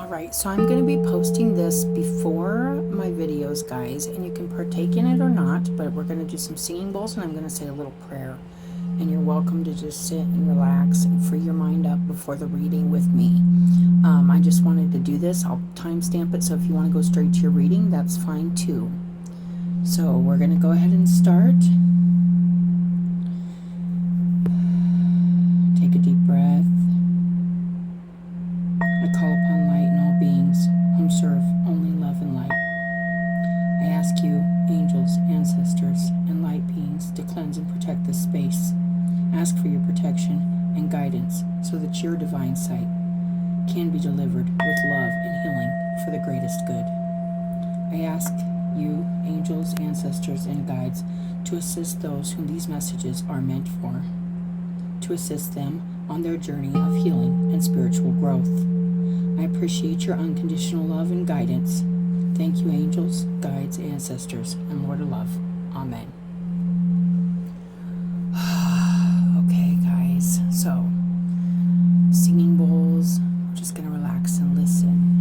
Alright, so I'm going to be posting this before my videos, guys, and you can partake in it or not, but we're going to do some singing bowls and I'm going to say a little prayer. And you're welcome to just sit and relax and free your mind up before the reading with me. I just wanted to do this. I'll timestamp it, so if you want to go straight to your reading, that's fine too. So we're going to go ahead and start. Take a deep breath. I call upon light in all beings, whom serve only love and light. I ask you, angels, ancestors, and light beings, to cleanse and protect this space. Ask for your protection and guidance so that your divine sight can be delivered with love and healing for the greatest good. I ask you, angels, ancestors, and guides, to assist those whom these messages are meant for, to assist them on their journey of healing and spiritual growth. I appreciate your unconditional love and guidance. Thank you, angels, guides, ancestors, and Lord of Love. Amen. Okay, guys, so singing bowls. I'm just going to relax and listen.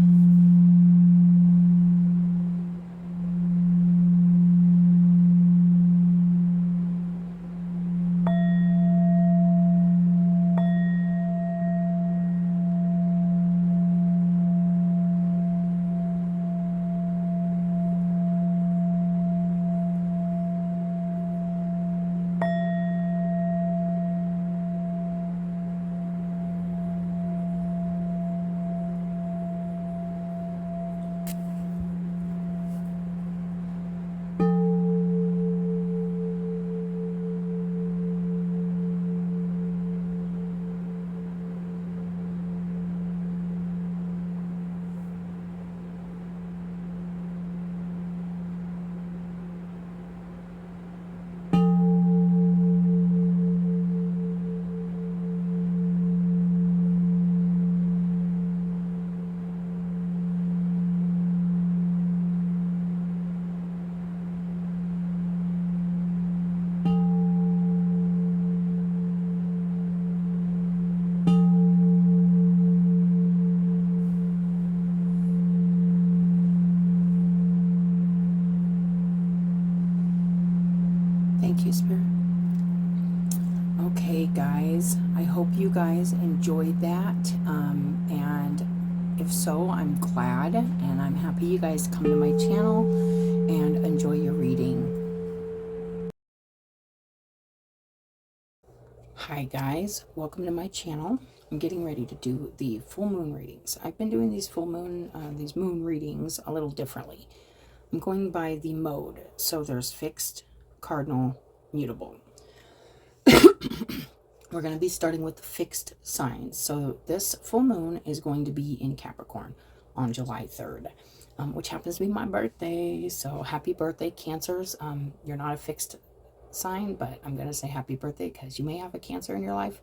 Thank you, Spirit. Okay, guys, I hope you guys enjoyed that. And if so, I'm glad, and I'm happy you guys come to my channel and enjoy your reading. Hi, guys, welcome to my channel. I'm getting ready to do the full moon readings. I've been doing these moon readings a little differently. I'm going by the mode. So there's fixed, cardinal, mutable. We're going to be starting with the fixed signs. So this full moon is going to be in Capricorn on July 3rd, which happens to be my birthday. So happy birthday, Cancers. You're not a fixed sign, but I'm going to say happy birthday because you may have a Cancer in your life.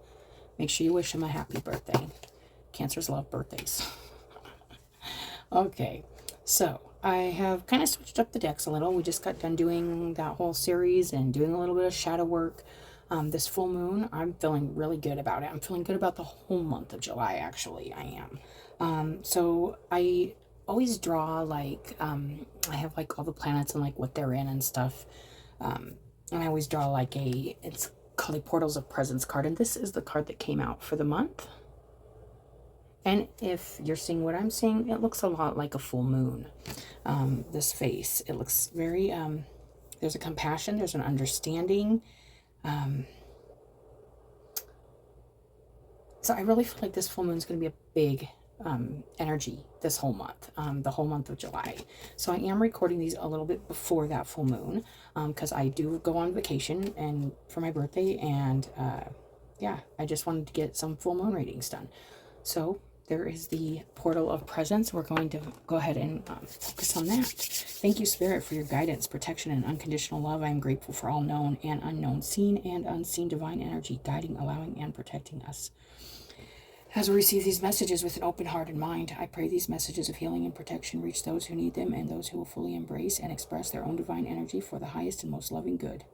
Make sure you wish them a happy birthday. Cancers love birthdays. Okay, so I have kind of switched up the decks a little. We just got done doing that whole series and doing a little bit of shadow work. This full moon, I'm feeling really good about it. I'm feeling good about the whole month of July, actually. I am. So I always draw, like, I have, like, all the planets and, like, what they're in and stuff. And I always draw, like, it's called a Portals of Presence card. And this is the card that came out for the month. And if you're seeing what I'm seeing, it looks a lot like a full moon. This face, it looks very, there's a compassion, there's an understanding. So I really feel like this full moon is going to be a big energy this whole month, the whole month of July. So I am recording these a little bit before that full moon because I do go on vacation and for my birthday, and yeah, I just wanted to get some full moon readings done. So there is the Portal of Presence. We're going to go ahead and focus on that. Thank you, Spirit, for your guidance, protection, and unconditional love. I am grateful for all known and unknown, seen and unseen divine energy guiding, allowing, and protecting us. As we receive these messages with an open heart and mind, I pray these messages of healing and protection reach those who need them and those who will fully embrace and express their own divine energy for the highest and most loving good.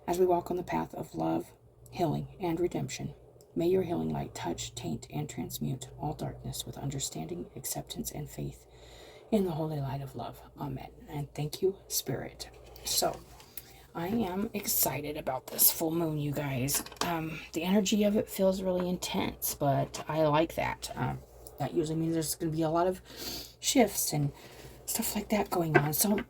As we walk on the path of love, healing, and redemption, May your healing light touch, taint, and transmute all darkness with understanding, acceptance, and faith in the holy light of love. Amen. And thank you, Spirit. So, I am excited about this full moon, you guys. The energy of it feels really intense, but I like that. That usually means there's going to be a lot of shifts and stuff like that going on. So,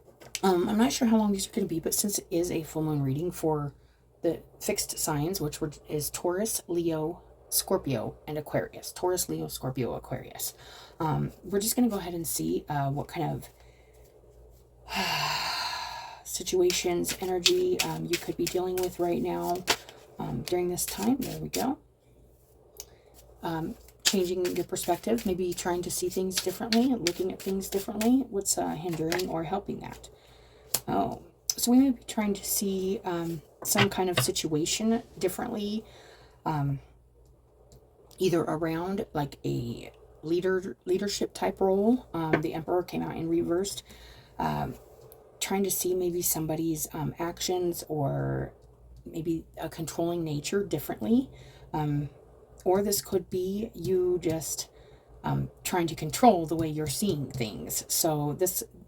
I'm not sure how long these are going to be, but since it is a full moon reading for the fixed signs, which is Taurus, Leo, Scorpio, and Aquarius. Taurus, Leo, Scorpio, Aquarius. We're just going to go ahead and see what kind of situations, energy you could be dealing with right now during this time. There we go. Changing your perspective, maybe trying to see things differently, looking at things differently. What's hindering or helping that? Oh, so we may be trying to see some kind of situation differently, either around like a leadership type role. The Emperor came out in reversed. Trying to see maybe somebody's actions or maybe a controlling nature differently. Or this could be you just trying to control the way you're seeing things. So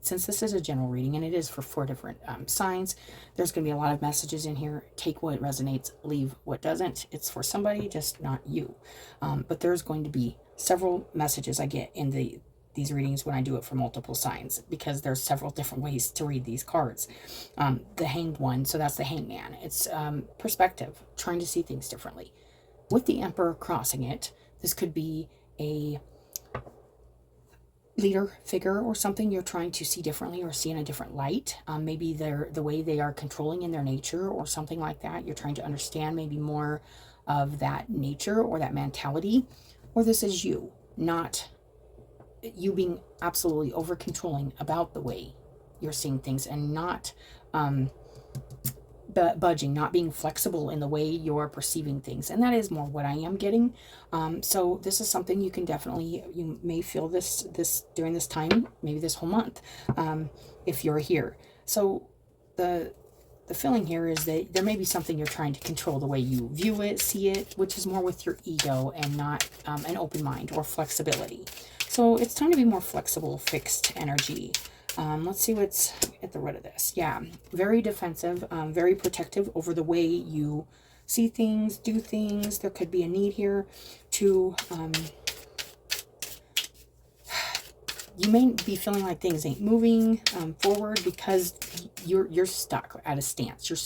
since this is a general reading and it is for 4 different signs, there's going to be a lot of messages in here. Take what resonates, leave what doesn't. It's for somebody, just not you. But there's going to be several messages I get in these readings when I do it for multiple signs, because there's several different ways to read these cards. The Hanged one, so that's the Hangman. It's perspective, trying to see things differently. With the Emperor crossing it, this could be a leader figure or something you're trying to see differently or see in a different light. Maybe the way they are controlling in their nature or something like that. You're trying to understand maybe more of that nature or that mentality. Or this is you, not you being absolutely over controlling about the way you're seeing things and not budging, not being flexible in the way you're perceiving things. And that is more what I am getting. So this is something you can definitely, you may feel this during this time, maybe this whole month, if you're here. So the feeling here is that there may be something you're trying to control the way you view it, see it, which is more with your ego and not an open mind or flexibility. So it's time to be more flexible, fixed energy. Let's see what's at the root of this. Yeah, very defensive, very protective over the way you see things, do things. There could be a need here to, you may be feeling like things ain't moving forward because you're stuck at a stance. You're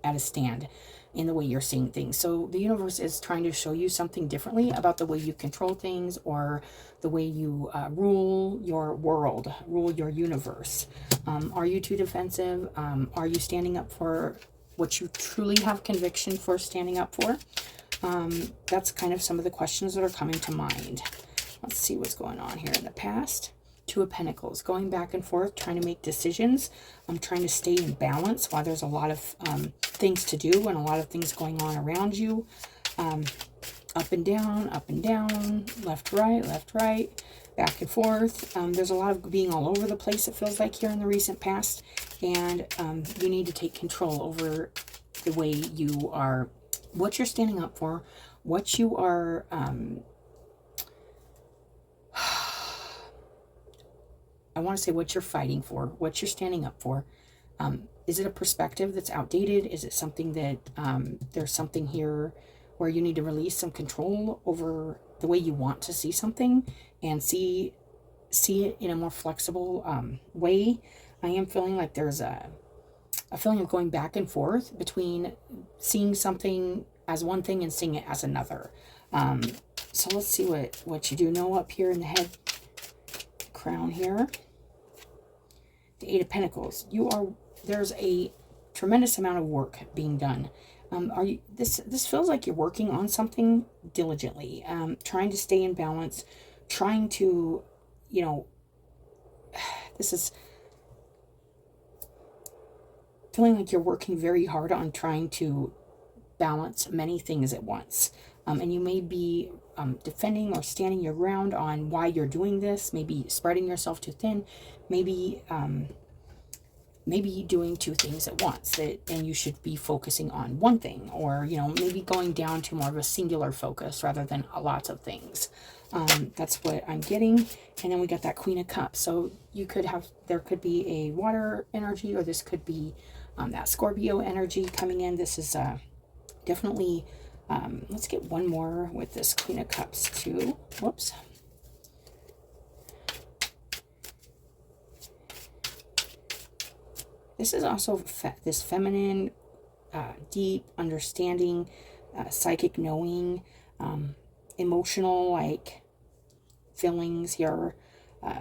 at a stand in the way you're seeing things. So the universe is trying to show you something differently about the way you control things or the way you rule your world, rule your universe. Are you too defensive? Are you standing up for what you truly have conviction for standing up for? That's kind of some of the questions that are coming to mind. Let's see what's going on here in the past. 2 of Pentacles, going back and forth, trying to make decisions. I'm trying to stay in balance while there's a lot of things to do and a lot of things going on around you. Up and down, left, right, back and forth. There's a lot of being all over the place, it feels like, here in the recent past. And you need to take control over the way you are, what you're standing up for, what you are... I want to say what you're fighting for, what you're standing up for. Is it a perspective that's outdated? Is it something that there's something here where you need to release some control over the way you want to see something and see it in a more flexible way? I am feeling like there's a feeling of going back and forth between seeing something as one thing and seeing it as another. So let's see what you do know up here in the head crown here. The 8 of Pentacles. There's a tremendous amount of work being done. This feels like you're working on something diligently, trying to stay in balance, trying to, this is feeling like you're working very hard on trying to balance many things at once. And you may be defending or standing your ground on why you're doing this, maybe spreading yourself too thin, maybe maybe doing two things at once, and you should be focusing on one thing, or, you know, maybe going down to more of a singular focus rather than a lot of things. That's what I'm getting. And then we got that Queen of Cups. So you could have, there could be a water energy, or this could be that Scorpio energy coming in. This is definitely, let's get one more with this Queen of Cups too. Whoops. This is also this feminine, deep understanding, psychic knowing, emotional, like, feelings here.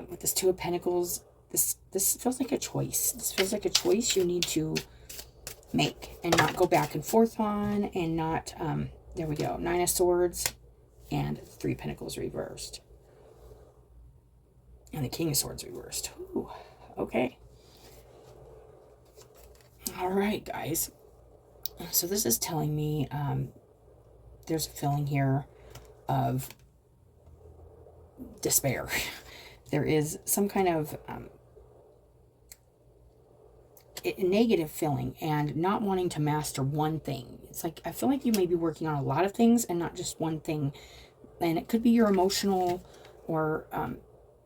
With this Two of Pentacles, this feels like a choice. This feels like a choice you need to make and not go back and forth on, and not, there we go, Nine of Swords and Three of Pentacles reversed. And the King of Swords reversed. Ooh, okay. All right, guys. So this is telling me there's a feeling here of despair. There is some kind of negative feeling and not wanting to master one thing. It's like, I feel like you may be working on a lot of things and not just one thing. And it could be your emotional or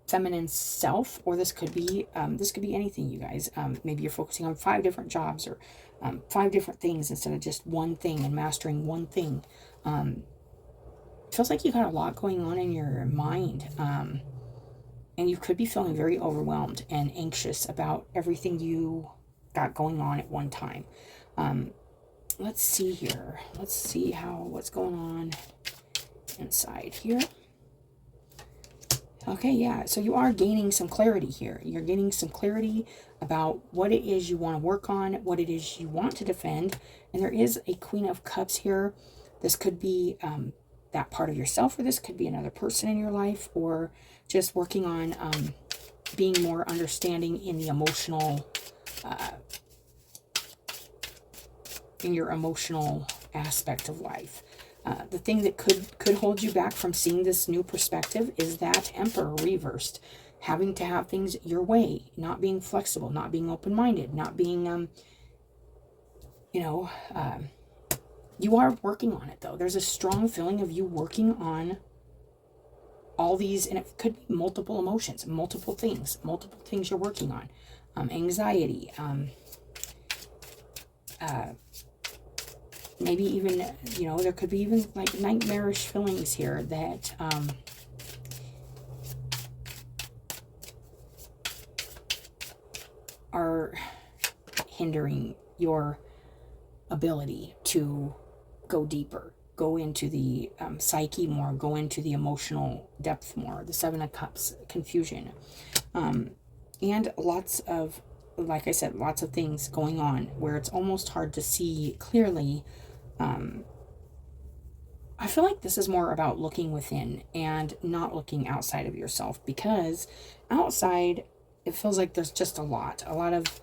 feminine self, or this could be anything, you guys. Maybe you're focusing on 5 different jobs, or 5 different things instead of just one thing, and mastering one thing. Feels like you got a lot going on in your mind, and you could be feeling very overwhelmed and anxious about everything you got going on at one time. Let's see here. Let's see what's going on inside here. Okay, yeah, so you are gaining some clarity here. You're gaining some clarity about what it is you want to work on, what it is you want to defend. And there is a Queen of Cups here. This could be that part of yourself, or this could be another person in your life, or just working on being more understanding in the emotional, in your emotional aspect of life. The thing that could hold you back from seeing this new perspective is that Emperor reversed. Having to have things your way, not being flexible, not being open-minded, not being, you are working on it, though. There's a strong feeling of you working on all these, and it could be multiple emotions, multiple things you're working on. Anxiety, maybe even, there could be even like nightmarish feelings here that are hindering your ability to go deeper, go into the psyche more, go into the emotional depth more. The Seven of Cups, confusion, and lots of, like I said, lots of things going on where it's almost hard to see clearly. I feel like this is more about looking within and not looking outside of yourself, because outside it feels like there's just a lot of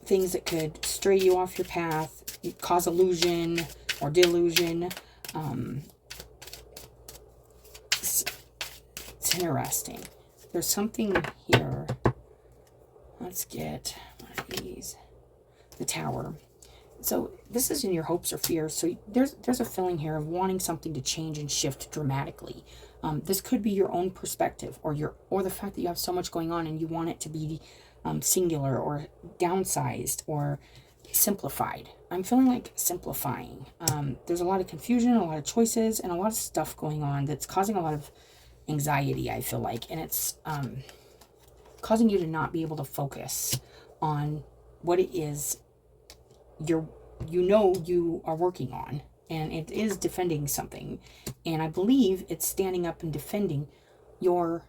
things that could stray you off your path, cause illusion or delusion. It's interesting. There's something here. Let's get one of these. The Tower. So this is in your hopes or fears. So there's a feeling here of wanting something to change and shift dramatically. This could be your own perspective, or the fact that you have so much going on and you want it to be singular or downsized or simplified. I'm feeling like simplifying. There's a lot of confusion, a lot of choices, and a lot of stuff going on that's causing a lot of anxiety, I feel like, and it's causing you to not be able to focus on what it is you are working on. And it is defending something, and I believe it's standing up and defending your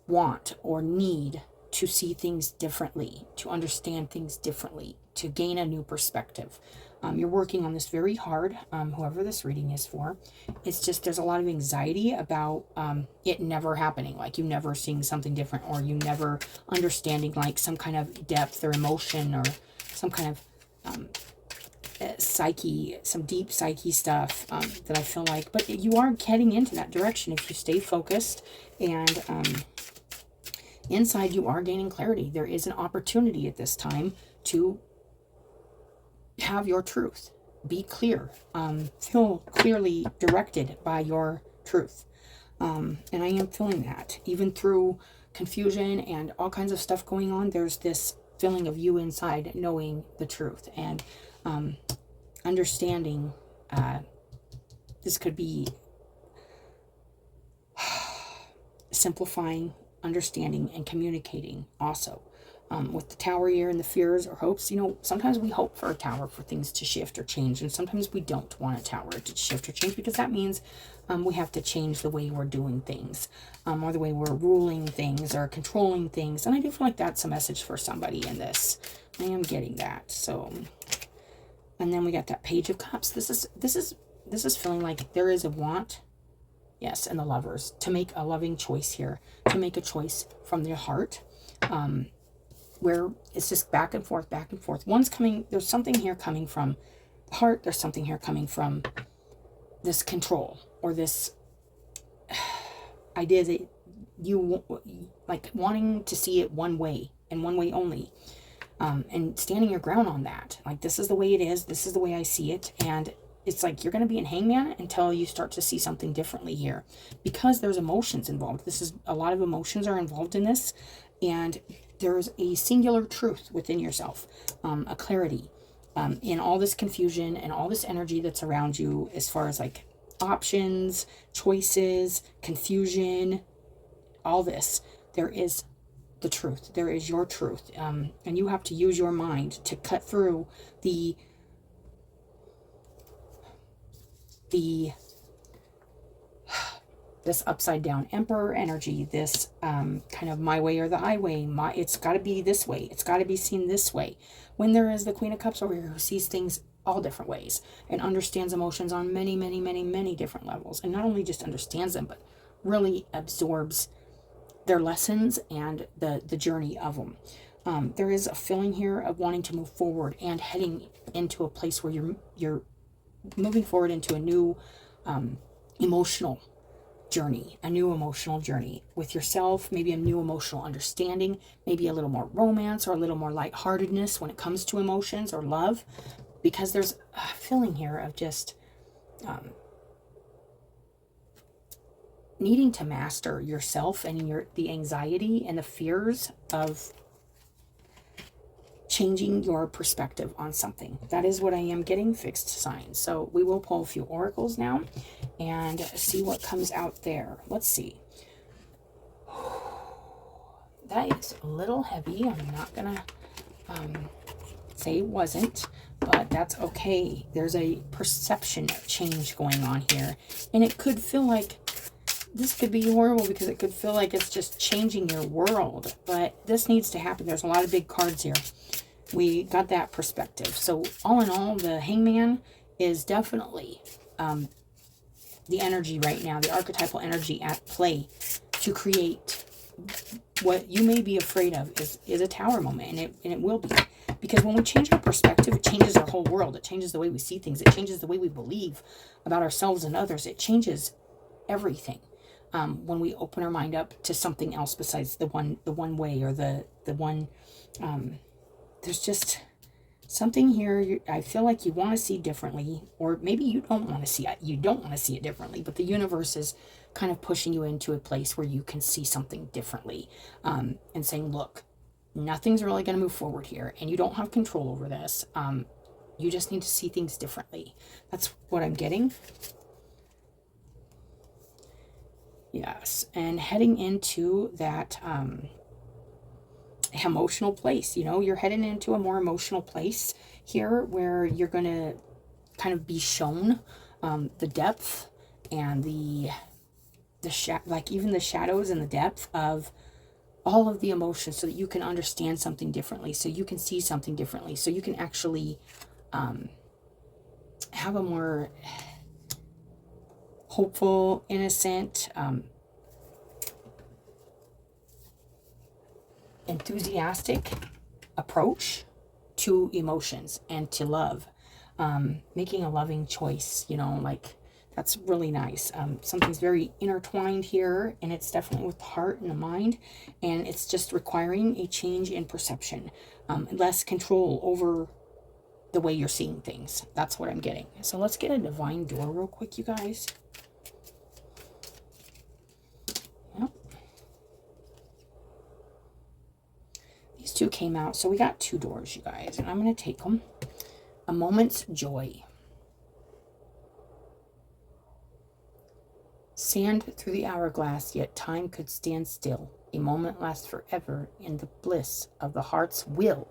want or need to see things differently, to understand things differently, to gain a new perspective. You're working on this very hard, whoever this reading is for. It's just there's a lot of anxiety about it never happening, like you never seeing something different, or you never understanding like some kind of depth or emotion, or some kind of psyche, some deep psyche stuff that I feel like. But you are heading into that direction if you stay focused and inside you are gaining clarity. There is an opportunity at this time to have your truth. Be clear. Feel clearly directed by your truth. And I am feeling that. Even through confusion and all kinds of stuff going on, there's this feeling of you inside knowing the truth and understanding. This could be simplifying, understanding, and communicating also. With the tower here and the fears or hopes, sometimes we hope for a tower for things to shift or change, and sometimes we don't want a tower to shift or change, because that means we have to change the way we're doing things, or the way we're ruling things or controlling things. And I do feel like that's a message for somebody in this. I am getting that. So, and then we got that Page of Cups. This is feeling like there is a want. Yes, and the Lovers, to make a loving choice here, to make a choice from their heart, where it's just back and forth, back and forth. One's coming, there's something here coming from the heart, there's something here coming from this control, or this idea that you, like, wanting to see it one way, and one way only, and standing your ground on that. Like, this is the way it is, this is the way I see it, and it's like you're going to be in Hangman until you start to see something differently here, because there's emotions involved. This is, a lot of emotions are involved in this, and there's a singular truth within yourself, a clarity in all this confusion and all this energy that's around you, as far as like options, choices, confusion, all this. There is the truth. There is your truth, and you have to use your mind to cut through this upside down Emperor energy, this kind of my way or the highway, it's got to be this way, it's got to be seen this way. When there is the Queen of Cups over here, who sees things all different ways and understands emotions on many, many, many, many different levels, and not only just understands them, but really absorbs their lessons and the journey of them. There is a feeling here of wanting to move forward and heading into a place where you're moving forward into a new emotional journey, with yourself, maybe a new emotional understanding, maybe a little more romance or a little more lightheartedness when it comes to emotions or love, because there's a feeling here of just needing to master yourself and the anxiety and the fears of changing your perspective on something. That is what I am getting, fixed signs. So we will pull a few oracles now and see what comes out there. Let's see. That is a little heavy. I'm not gonna say it wasn't, but that's okay. There's a perception change going on here, and it could feel like this could be horrible, because it could feel like it's just changing your world, but this needs to happen. There's a lot of big cards here. We got that perspective. So all in all, the Hangman is definitely the energy right now, the archetypal energy at play to create what you may be afraid of is a tower moment, and it will be. Because when we change our perspective, it changes our whole world. It changes the way we see things. It changes the way we believe about ourselves and others. It changes everything. When we open our mind up to something else besides the one way, or the one, there's just something here I feel like you want to see differently, or maybe you don't want to see it. You don't want to see it differently, but the universe is kind of pushing you into a place where you can see something differently, and saying, look, nothing's really going to move forward here, and you don't have control over this. You just need to see things differently. That's what I'm getting. Yes, and heading into that emotional place. You're heading into a more emotional place here, where you're going to kind of be shown the depth and like even the shadows and the depth of all of the emotions, so that you can understand something differently, so you can see something differently, so you can actually have a more hopeful, innocent, enthusiastic approach to emotions and to love, making a loving choice. Like That's really nice. Something's very intertwined here, and it's definitely with the heart and the mind, and it's just requiring a change in perception, less control over the way you're seeing things. That's what I'm getting. So let's get a divine door real quick, you guys. Yep. These two came out, so we got 2 doors, you guys, and I'm going to take them. A moment's joy. Sand through the hourglass, yet time could stand still. A moment lasts forever in the bliss of the heart's will.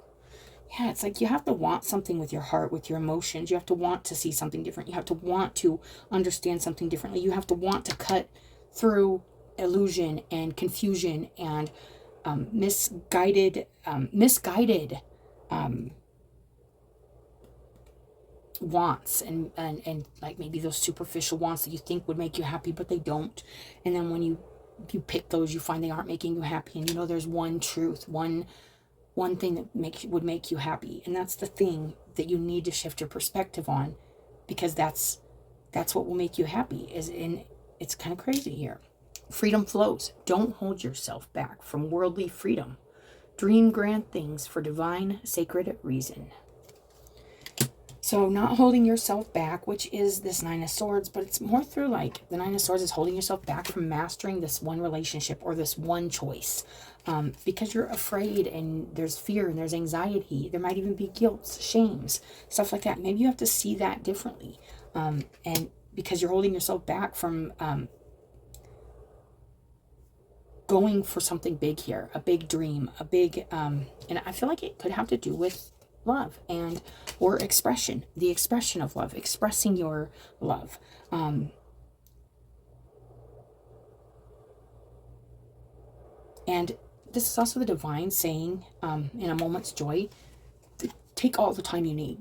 Yeah, it's like you have to want something with your heart, with your emotions. You have to want to see something different. You have to want to understand something differently. You have to want to cut through illusion and confusion and misguided wants and like maybe those superficial wants that you think would make you happy, but they don't. And then when you pick those, you find they aren't making you happy. And you know there's one truth, one thing that would make you happy, and that's the thing that you need to shift your perspective on, because that's what will make you happy. It's kind of crazy here. Freedom flows. Don't hold yourself back from worldly freedom. Dream grand things for divine sacred reason. So not holding yourself back, which is this 9 of Swords, but it's more through like the 9 of Swords is holding yourself back from mastering this one relationship or this one choice, because you're afraid and there's fear and there's anxiety. There might even be guilt, shames, stuff like that. Maybe you have to see that differently, and because you're holding yourself back from going for something big here, a big dream, a big, and I feel like it could have to do with love and or expression, the expression of love, expressing your love. And this is also the divine saying, in a moment's joy, take all the time you need.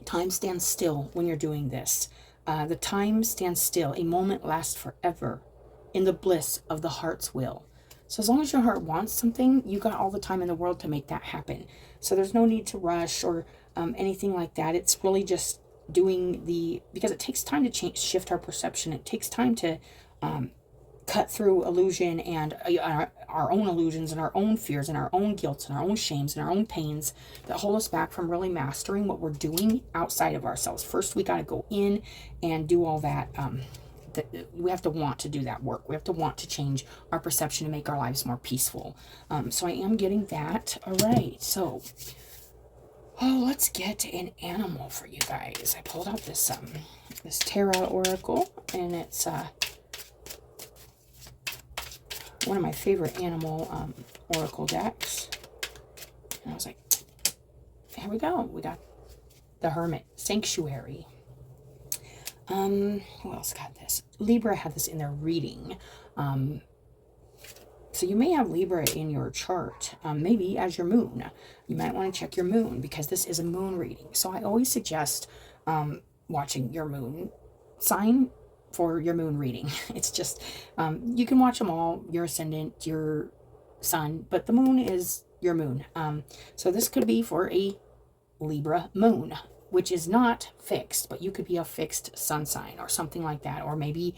Time stands still when you're doing this. The time stands still. A moment lasts forever in the bliss of the heart's will. So as long as your heart wants something, you got all the time in the world to make that happen. So there's no need to rush or anything like that. It's really just doing because it takes time to shift our perception. It takes time to cut through illusion and our own illusions and our own fears and our own guilt and our own shames and our own pains that hold us back from really mastering what we're doing outside of ourselves. First, we got to go in and do all that. We have to want to do that work. We have to want to change our perception to make our lives more peaceful. So I am getting that. All right. So, let's get an animal for you guys. I pulled out this Tarot Oracle, and it's one of my favorite animal oracle decks. And I was like, here we go. We got the Hermit, Sanctuary. Who else got this? Libra had this in their reading. So you may have Libra in your chart, maybe as your moon. You might want to check your moon, because this is a moon reading. So I always suggest watching your moon sign for your moon reading. It's just, you can watch them all, your ascendant, your sun, but the moon is your moon. So this could be for a Libra moon, which is not fixed, but you could be a fixed sun sign or something like that. Or maybe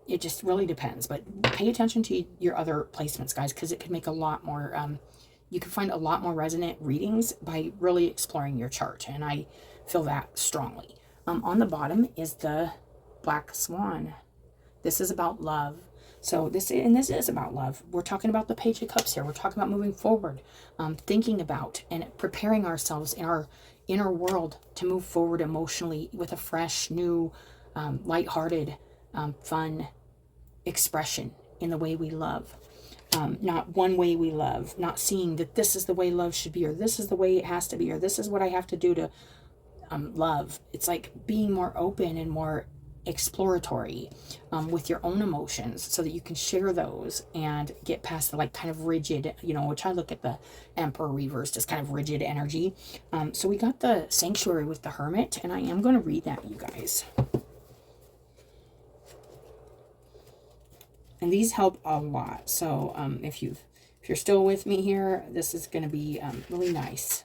it just really depends. But pay attention to your other placements, guys, because it could make a lot more, you can find a lot more resonant readings by really exploring your chart. And I feel that strongly. On the bottom is the Black Swan. This is about love. So this is about love. We're talking about the Page of Cups here. We're talking about moving forward, thinking about and preparing ourselves in our inner world to move forward emotionally with a fresh, new, lighthearted, fun expression in the way we love. Not one way we love, not seeing that this is the way love should be, or this is the way it has to be, or this is what I have to do to love. It's like being more open and more exploratory with your own emotions, so that you can share those and get past the like kind of rigid, which I look at the Emperor reversed as kind of rigid energy. So we got the Sanctuary with the Hermit, and I am going to read that, you guys. And these help a lot. So if you're still with me here, this is going to be really nice.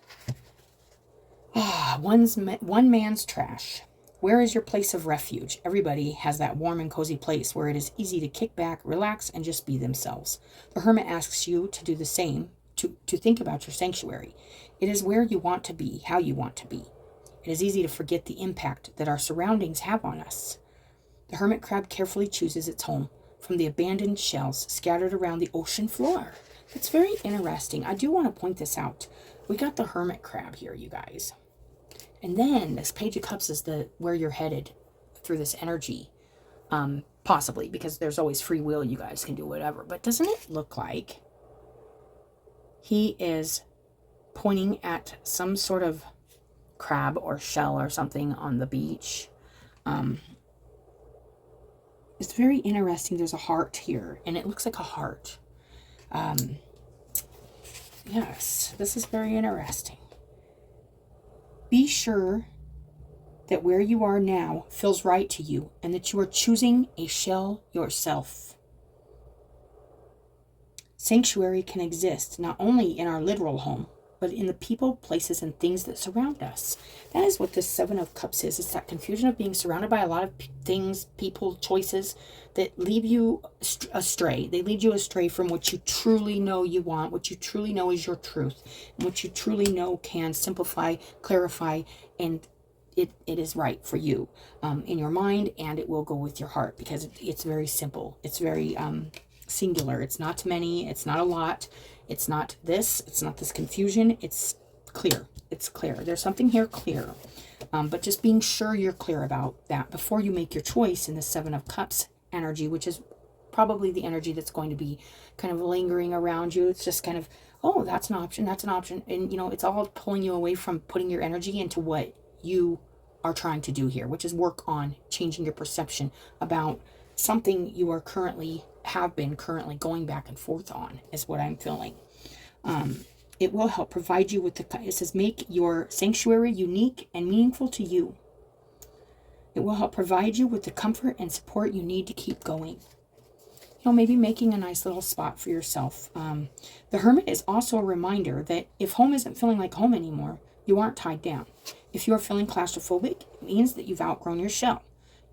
One man's trash. Where is your place of refuge? Everybody has that warm and cozy place where it is easy to kick back, relax, and just be themselves. The Hermit asks you to do the same, to think about your sanctuary. It is where you want to be, how you want to be. It is easy to forget the impact that our surroundings have on us. The hermit crab carefully chooses its home from the abandoned shells scattered around the ocean floor. It's very interesting. I do want to point this out. We got the hermit crab here, you guys. And then this Page of Cups is where you're headed through this energy. Possibly, because there's always free will. You guys can do whatever. But doesn't it look like he is pointing at some sort of crab or shell or something on the beach? It's very interesting. There's a heart here, and it looks like a heart. Yes, this is very interesting. Be sure that where you are now feels right to you, and that you are choosing a shell yourself. Sanctuary can exist not only in our literal home, but in the people, places, and things that surround us. That is what this Seven of Cups is. It's that confusion of being surrounded by a lot of things, people, choices that leave you astray. They lead you astray from what you truly know you want, what you truly know is your truth, and what you truly know can simplify, clarify, and it is right for you in your mind, and it will go with your heart, because it's very simple. It's very singular. It's not many. It's not a lot. It's not this. It's not this confusion. It's clear. It's clear. There's something here clear. But just being sure you're clear about that before you make your choice in the Seven of Cups energy, which is probably the energy that's going to be kind of lingering around you. It's just kind of, oh, that's an option. That's an option. And, you know, it's all pulling you away from putting your energy into what you are trying to do here, which is work on changing your perception about something you are have been currently going back and forth on, is what I'm feeling. It will help provide you with it says, make your sanctuary unique and meaningful to you. It will help provide you with the comfort and support you need to keep going. You know, maybe making a nice little spot for yourself. The Hermit is also a reminder that if home isn't feeling like home anymore, you aren't tied down. If you are feeling claustrophobic, it means that you've outgrown your shell.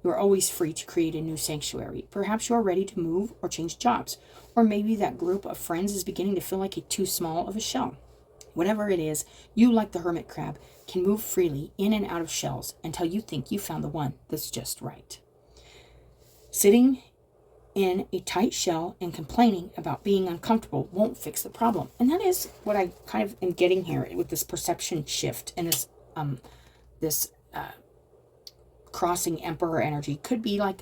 You are always free to create a new sanctuary. Perhaps you are ready to move or change jobs. Or maybe that group of friends is beginning to feel like too small of a shell. Whatever it is, you, like the hermit crab, can move freely in and out of shells until you think you found the one that's just right. Sitting in a tight shell and complaining about being uncomfortable won't fix the problem. And that is what I kind of am getting here with this perception shift and this crossing Emperor energy. Could be like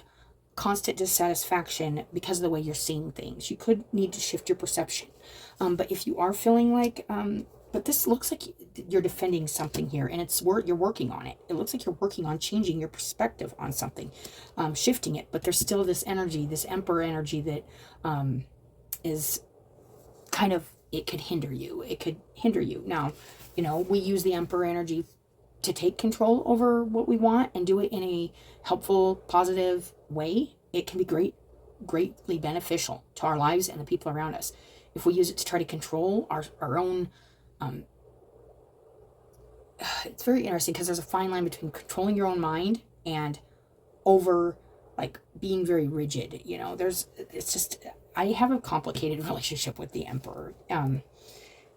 constant dissatisfaction because of the way you're seeing things. You could need to shift your perception. But if you are feeling like, but this looks like you're defending something here, and you're working on it. It looks like you're working on changing your perspective on something, shifting it. But there's still this energy, this Emperor energy that is kind of, it could hinder you. It could hinder you. Now, you know, we use the Emperor energy to take control over what we want and do it in a helpful, positive way. It can be greatly beneficial to our lives and the people around us. If we use it to try to control our own, it's very interesting because there's a fine line between controlling your own mind and over, like, being very rigid. You know, it's just, I have a complicated relationship with the Emperor.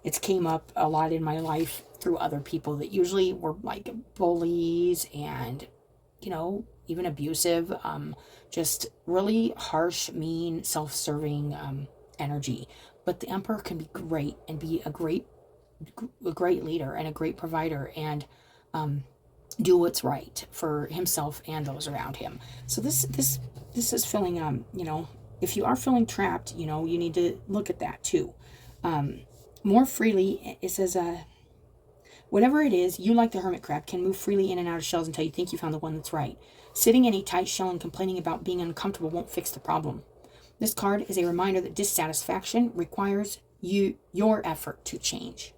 It's came up a lot in my life through other people that usually were like bullies and, you know, even abusive, just really harsh, mean, self-serving energy. But the Emperor can be great and be a great leader and a great provider and do what's right for himself and those around him. So this is feeling, you know, if you are feeling trapped, you know, you need to look at that too. More freely, it says, whatever it is, you, like the hermit crab, can move freely in and out of shells until you think you found the one that's right. Sitting in a tight shell and complaining about being uncomfortable won't fix the problem. This card is a reminder that dissatisfaction requires your effort to change.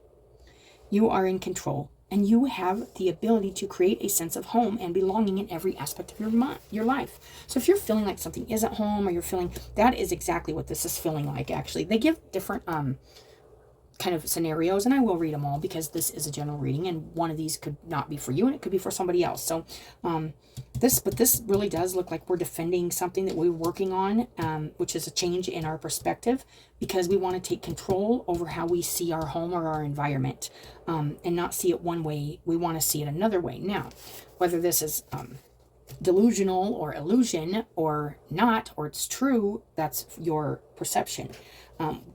You are in control, and you have the ability to create a sense of home and belonging in every aspect of your life. So if you're feeling like something isn't home, or you're feeling, that is exactly what this is feeling like, actually. They give different kind of scenarios, and I will read them all because this is a general reading, and one of these could not be for you, and it could be for somebody else. So this really does look like we're defending something that we're working on, which is a change in our perspective, because we want to take control over how we see our home or our environment, and not see it one way. We want to see it another way. Now, whether this is delusional or illusion or not, or it's true, that's your perception.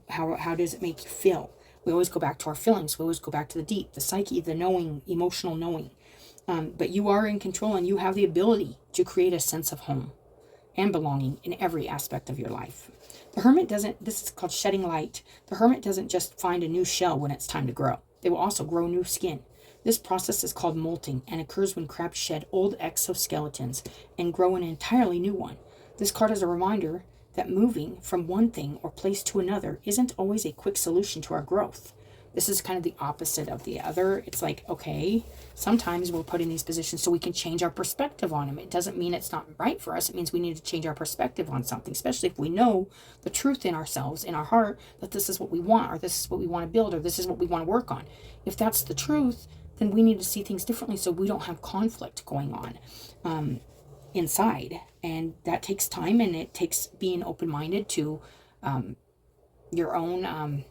How does it make you feel? We always go back to our feelings. We always go back to the deep, the psyche, the knowing, emotional knowing. But you are in control, and you have the ability to create a sense of home and belonging in every aspect of your life. The Hermit doesn't, this is called shedding light. The Hermit doesn't just find a new shell when it's time to grow. They will also grow new skin. This process is called molting and occurs when crabs shed old exoskeletons and grow an entirely new one. This card is a reminder that moving from one thing or place to another isn't always a quick solution to our growth. This is kind of the opposite of the other. It's like, okay, sometimes we're put in these positions so we can change our perspective on them. It doesn't mean it's not right for us. It means we need to change our perspective on something, especially if we know the truth in ourselves, in our heart, that this is what we want, or this is what we want to build, or this is what we want to work on. If that's the truth, then we need to see things differently so we don't have conflict going on inside. And that takes time, and it takes being open-minded to your own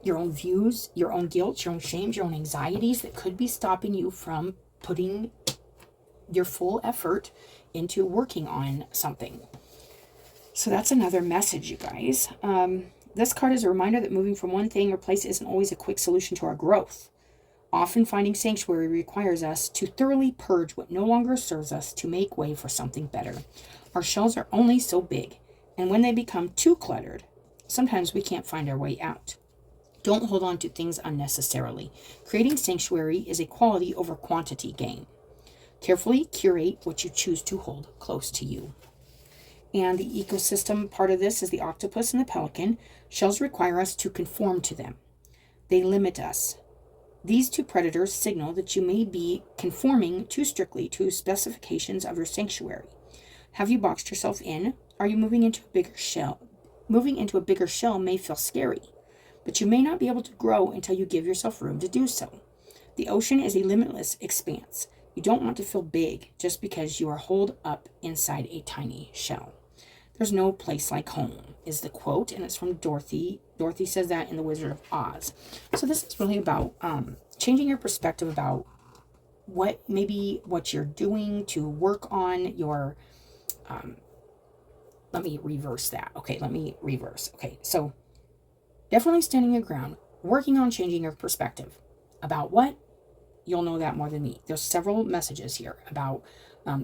views, your own guilt, your own shames, your own anxieties that could be stopping you from putting your full effort into working on something. So that's another message, you guys. This card is a reminder that moving from one thing or place isn't always a quick solution to our growth. Often finding sanctuary requires us to thoroughly purge what no longer serves us to make way for something better. Our shells are only so big, and when they become too cluttered, sometimes we can't find our way out. Don't hold on to things unnecessarily. Creating sanctuary is a quality over quantity game. Carefully curate what you choose to hold close to you. And the ecosystem part of this is the octopus and the pelican. Shells require us to conform to them. They limit us. These two predators signal that you may be conforming too strictly to specifications of your sanctuary. Have you boxed yourself in? Are you moving into a bigger shell? Moving into a bigger shell may feel scary, but you may not be able to grow until you give yourself room to do so. The ocean is a limitless expanse. You don't want to feel big just because you are holed up inside a tiny shell. There's no place like home, is the quote, and it's from Dorothy. Dorothy says that in The Wizard of Oz. So this is really about changing your perspective about what you're doing to work on your, let me reverse that. Okay, Okay, so definitely standing your ground, working on changing your perspective. About what? You'll know that more than me. There's several messages here about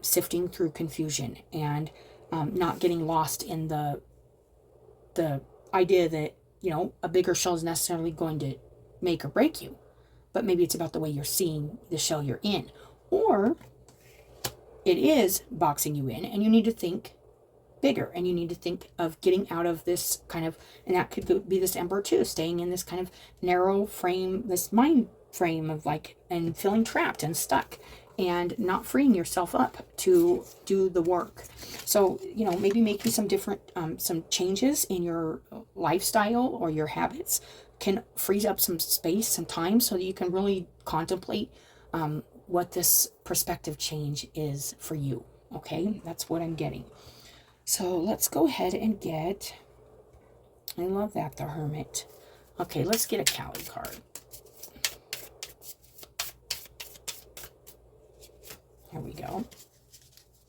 sifting through confusion and not getting lost in the idea that, a bigger shell is necessarily going to make or break you. But maybe it's about the way you're seeing the shell you're in. Or it is boxing you in, and you need to think bigger, and you need to think of getting out of this kind of, and that could be this Emperor too, staying in this kind of narrow frame, this mind frame of and feeling trapped and stuck and not freeing yourself up to do the work. So, maybe making some different, some changes in your lifestyle or your habits can free up some space, some time, so that you can really contemplate what this perspective change is for you. Okay, that's what I'm getting. So let's go ahead and get, I love that, the Hermit. Okay, let's get a Cali card. Here we go.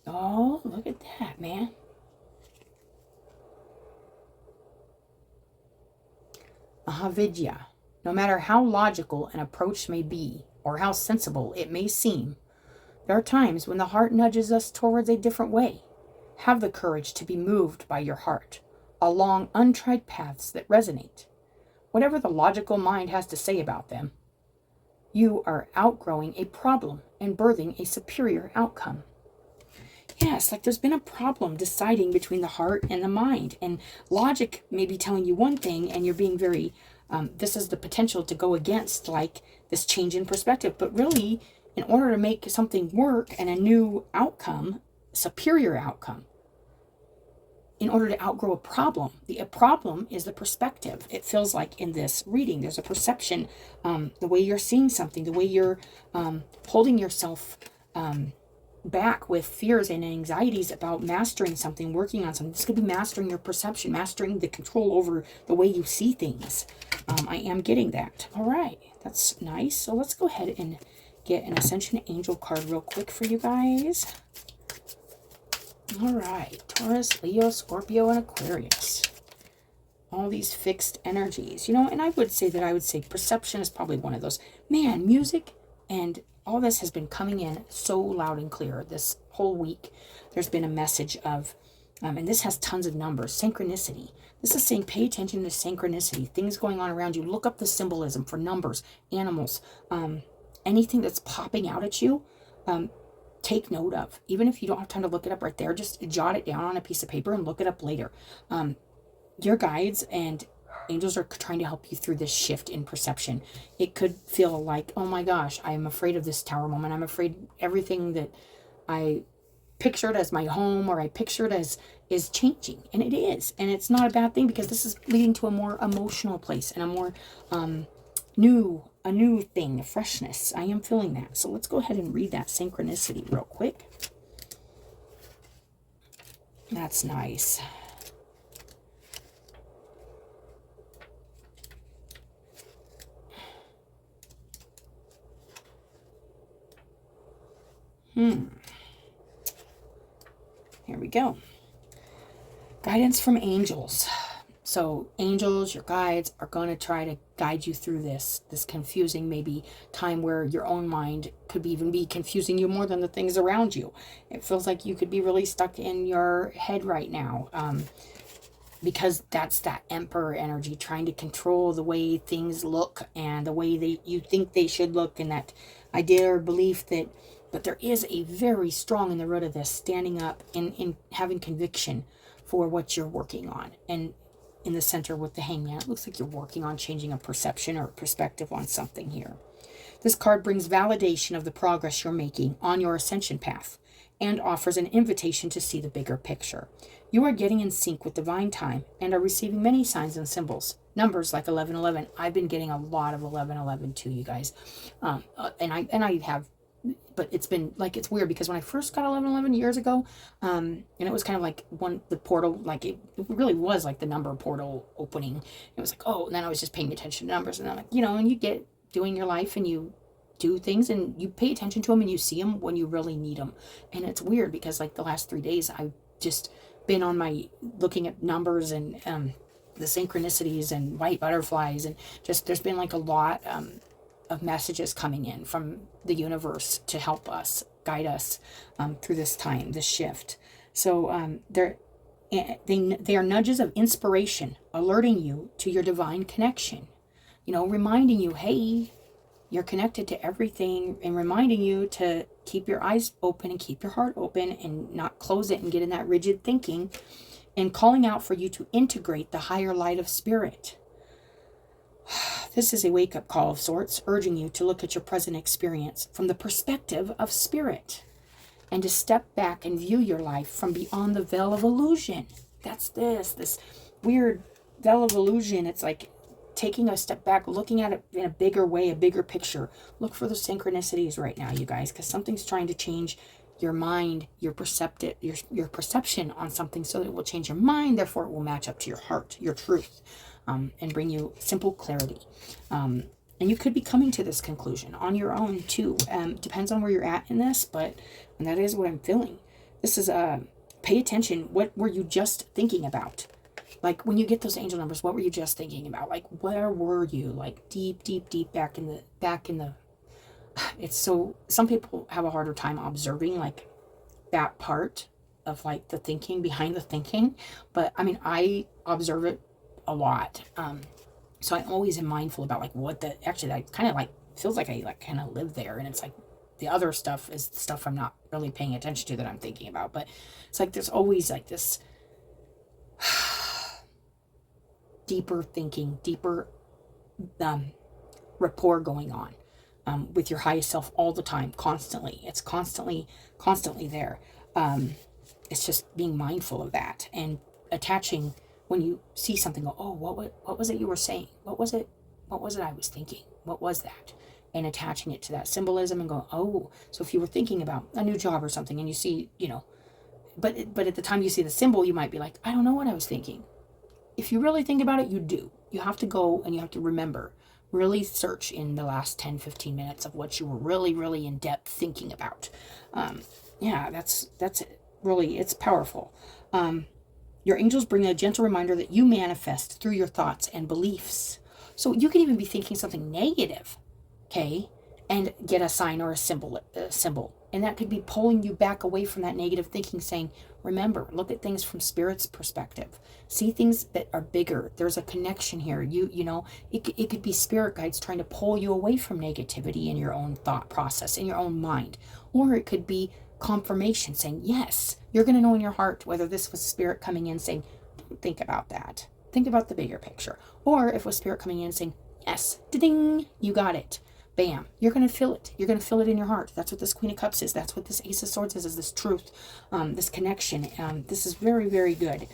Oh, look at that, man. Avidya. No matter how logical an approach may be, or how sensible it may seem, there are times when the heart nudges us towards a different way. Have the courage to be moved by your heart, along untried paths that resonate. Whatever the logical mind has to say about them, you are outgrowing a problem and birthing a superior outcome. Yes, there's been a problem deciding between the heart and the mind. And logic may be telling you one thing, and you're being very, this is the potential to go against, this change in perspective. But really, in order to make something work and a new outcome, superior outcome, in order to outgrow a problem. A problem is the perspective. It feels like in this reading, there's a perception, the way you're seeing something, the way you're holding yourself back with fears and anxieties about mastering something, working on something. This could be mastering your perception, mastering the control over the way you see things. I am getting that. All right, that's nice. So let's go ahead and get an Ascension Angel card real quick for you guys. All right, Taurus, Leo, Scorpio, and Aquarius. All these fixed energies, you know, and I would say perception is probably one of those. Man, music and all this has been coming in so loud and clear this whole week. There's been a message of, and this has tons of numbers, synchronicity. This is saying pay attention to synchronicity, things going on around you. Look up the symbolism for numbers, animals, anything that's popping out at you. Take note of. Even if you don't have time to look it up right there, just jot it down on a piece of paper and look it up later. Your guides and angels are trying to help you through this shift in perception. It could feel like, oh my gosh, I'm afraid of this tower moment. I'm afraid everything that I pictured as my home or I pictured as is changing. And it is. And it's not a bad thing, because this is leading to a more emotional place and a more a new thing, a freshness. I am feeling that. So let's go ahead and read that synchronicity real quick. That's nice. Here we go. Guidance from angels. So angels, your guides, are going to try to guide you through this confusing maybe time where your own mind could even be confusing you more than the things around you. It feels like you could be really stuck in your head right now, because that's that Emperor energy, trying to control the way things look and the way you think they should look, and that idea or belief that, but there is a very strong in the root of this, standing up in having conviction for what you're working on. And in the center with the Hangman, it looks like you're working on changing a perception or perspective on something here. This card brings validation of the progress you're making on your ascension path and offers an invitation to see the bigger picture. You are getting in sync with divine time and are receiving many signs and symbols. Numbers like 1111. I've been getting a lot of 1111 too, you guys. And I have, but it's been like, it's weird because when I first got 1111 years ago, and it was kind of like the portal, like it really was like the number portal opening. It was like, oh, and then I was just paying attention to numbers, and I'm like, you know, and you get doing your life and you do things and you pay attention to them and you see them when you really need them. And it's weird because like the last 3 days I've just been on my looking at numbers and the synchronicities and white butterflies, and just there's been like a lot of messages coming in from the universe to help us, guide us through this time, this shift. So they are nudges of inspiration, alerting you to your divine connection, you know, reminding you, hey, you're connected to everything, and reminding you to keep your eyes open and keep your heart open and not close it and get in that rigid thinking, and calling out for you to integrate the higher light of spirit. This is a wake-up call of sorts, urging you to look at your present experience from the perspective of spirit and to step back and view your life from beyond the veil of illusion. That's this weird veil of illusion. It's like taking a step back, looking at it in a bigger way, a bigger picture. Look for the synchronicities right now, you guys, because something's trying to change your mind, your perception on something, so that it will change your mind, therefore it will match up to your heart, your truth. And bring you simple clarity. And you could be coming to this conclusion on your own too. Depends on where you're at in this, but that is what I'm feeling. This is pay attention. What were you just thinking about? Like when you get those angel numbers, what were you just thinking about? Like where were you? Like deep back in the. It's so, some people have a harder time observing like that part of like the thinking behind the thinking, but I mean I observe it a lot, so I always am mindful about like what I kind of like feels like I like kind of live there, and it's like the other stuff is stuff I'm not really paying attention to that I'm thinking about, but it's like there's always like this deeper thinking, deeper rapport going on with your highest self all the time, constantly. It's constantly there. It's just being mindful of that and attaching, when you see something, go, oh, what was it you were saying? What was it I was thinking? What was that? And attaching it to that symbolism and go, oh, so if you were thinking about a new job or something and you see, but at the time you see the symbol, you might be like, I don't know what I was thinking. If you really think about it, you do. You have to go and you have to remember, really search in the last 10, 15 minutes of what you were really, really in depth thinking about. That's really, it's powerful. Your angels bring a gentle reminder that you manifest through your thoughts and beliefs. So you can even be thinking something negative, okay, and get a sign or a symbol. And that could be pulling you back away from that negative thinking, saying, remember, look at things from Spirit's perspective. See things that are bigger. There's a connection here. It could be Spirit guides trying to pull you away from negativity in your own thought process, in your own mind. Or it could be confirmation saying, yes, you're going to know in your heart whether this was Spirit coming in saying, don't think about that. Think about the bigger picture. Or if it was Spirit coming in saying, yes, ding, you got it. Bam, you're going to feel it. You're going to feel it in your heart. That's what this Queen of Cups is. That's what this Ace of Swords is this truth, this connection. This is very, very good.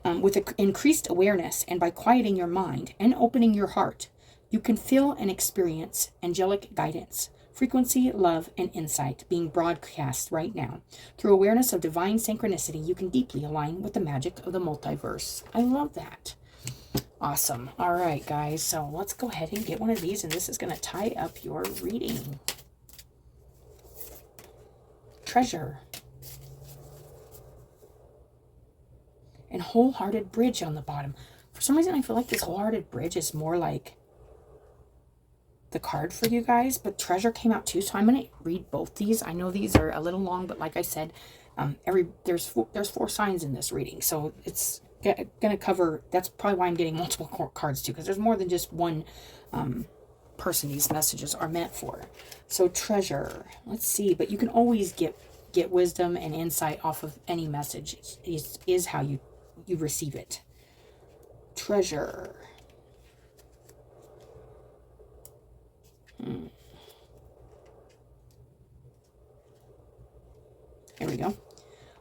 With increased awareness and by quieting your mind and opening your heart, you can feel and experience angelic guidance, frequency, love, and insight being broadcast right now. Through awareness of divine synchronicity, you can deeply align with the magic of the multiverse. I love that. Awesome. All right, guys. So let's go ahead and get one of these, and this is going to tie up your reading. Treasure. And wholehearted bridge on the bottom. For some reason, I feel like this wholehearted bridge is more like the card for you guys, but treasure came out too, so I'm going to read both these. I know these are a little long, but like I said, there's four signs in this reading, so it's going to cover. That's probably why I'm getting multiple cards too, because there's more than just one person these messages are meant for. So treasure, let's see, but you can always get wisdom and insight off of any message. Is how you receive it. Treasure. Here we go.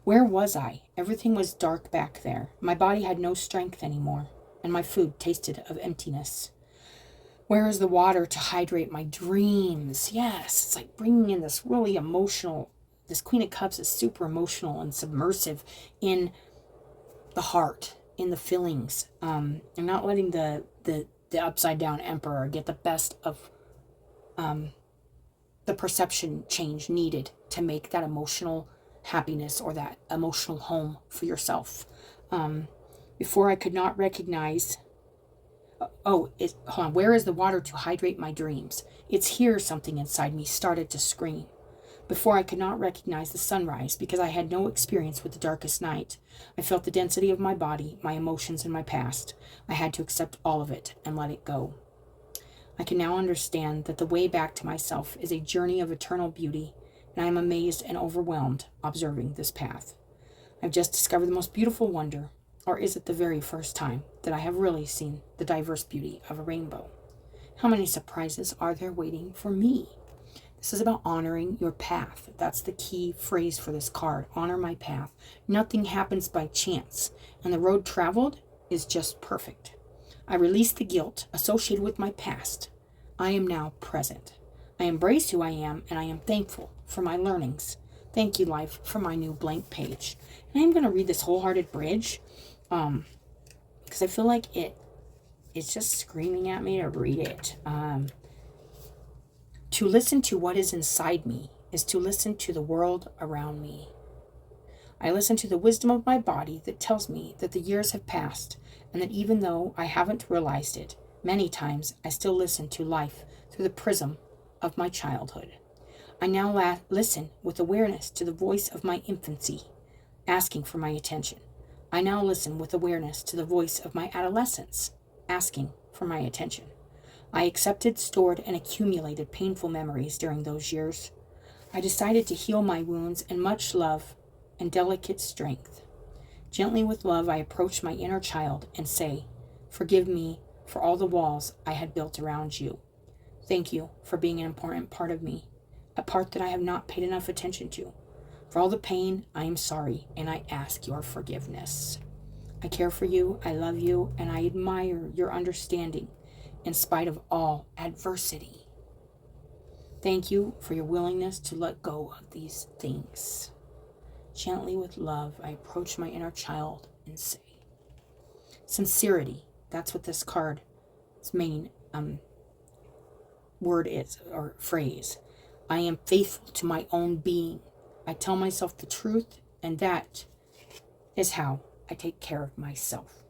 Where was I? Everything was dark back there. My body had no strength anymore, and my food tasted of emptiness. Where is the water to hydrate my dreams? Yes, it's like bringing in this really emotional, this Queen of Cups is super emotional and submersive in the heart, in the feelings, and not letting the upside down emperor get the best of the perception change needed to make that emotional happiness or that emotional home for yourself. Before I could not recognize, hold on, where is the water to hydrate my dreams? It's here, something inside me started to scream. Before I could not recognize the sunrise because I had no experience with the darkest night. I felt the density of my body, my emotions, and my past. I had to accept all of it and let it go. I can now understand that the way back to myself is a journey of eternal beauty, and I am amazed and overwhelmed observing this path. I've just discovered the most beautiful wonder, or is it the very first time that I have really seen the diverse beauty of a rainbow? How many surprises are there waiting for me? This is about honoring your path. That's the key phrase for this card. Honor my path. Nothing happens by chance, and the road traveled is just perfect. I release the guilt associated with my past. I am now present. I embrace who I am, and I am thankful for my learnings. Thank you, life, for my new blank page. And I'm going to read this wholehearted bridge because I feel like it's just screaming at me to read it. To listen to what is inside me is to listen to the world around me. I listen to the wisdom of my body that tells me that the years have passed, and that even though I haven't realized it, many times I still listen to life through the prism of my childhood. I now listen with awareness to the voice of my infancy, asking for my attention. I now listen with awareness to the voice of my adolescence, asking for my attention. I accepted, stored, and accumulated painful memories during those years. I decided to heal my wounds in much love and delicate strength. Gently with love, I approach my inner child and say, "Forgive me for all the walls I had built around you. Thank you for being an important part of me, a part that I have not paid enough attention to. For all the pain, I am sorry, and I ask your forgiveness." I care for you, I love you, and I admire your understanding in spite of all adversity. Thank you for your willingness to let go of these things. Gently with love, I approach my inner child and say, sincerity. That's what this card's main word is, or phrase. I am faithful to my own being. I tell myself the truth, and that is how I take care of myself.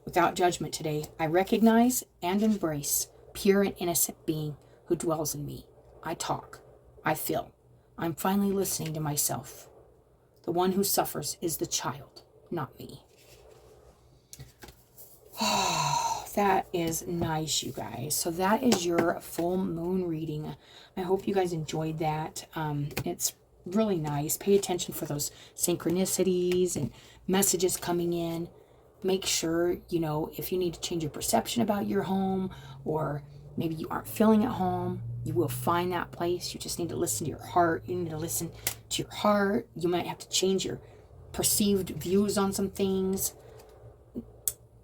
Without judgment today, I recognize and embrace pure and innocent being who dwells in me. I talk. I feel. I'm finally listening to myself. The one who suffers is the child, not me. Oh, that is nice, you guys. So that is your full moon reading. I hope you guys enjoyed that. It's really nice. Pay attention for those synchronicities and messages coming in. Make sure, if you need to change your perception about your home, or maybe you aren't feeling at home, you will find that place. You just need to listen to your heart. You need to listen to your heart. You might have to change your perceived views on some things.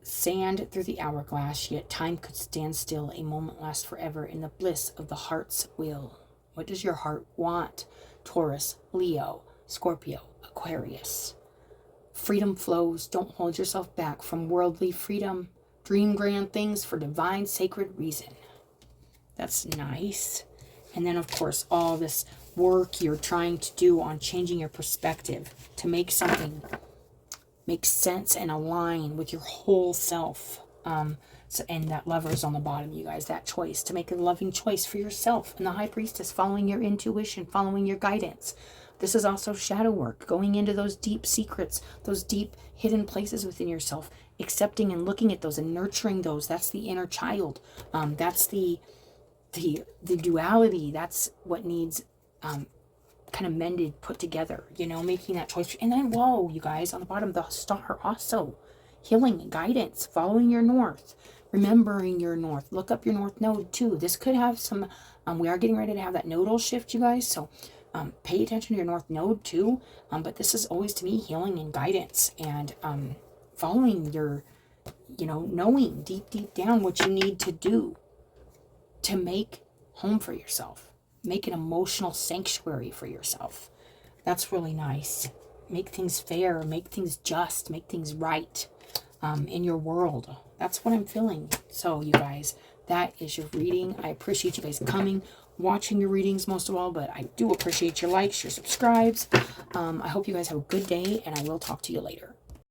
Sand through the hourglass, yet time could stand still. A moment lasts forever in the bliss of the heart's will. What does your heart want? Taurus, Leo, Scorpio, Aquarius. Freedom flows. Don't hold yourself back from worldly freedom. Dream grand things for divine sacred reason. That's nice. And then, of course, all this work you're trying to do on changing your perspective to make something make sense and align with your whole self. And that Lover's on the bottom, you guys. That choice, to make a loving choice for yourself. And the High Priestess, following your intuition, following your guidance. This is also shadow work, going into those deep secrets, those deep hidden places within yourself, accepting and looking at those and nurturing those. That's the inner child. That's the duality. That's what needs kind of mended, put together, making that choice. And then, whoa, you guys, on the bottom, the star also. Healing, guidance, following your north, remembering your north. Look up your north node too. This could have some, we are getting ready to have that nodal shift, you guys. So pay attention to your north node too. But this is always, to me, healing and guidance, and following your, knowing deep down what you need to do to make home for yourself. Make an emotional sanctuary for yourself. That's really nice. Make things fair, make things just, make things right in your world. That's what I'm feeling. So, you guys, that is your reading. I appreciate you guys coming, watching your readings most of all, but I do appreciate your likes, your subscribes. I hope you guys have a good day, and I will talk to you later.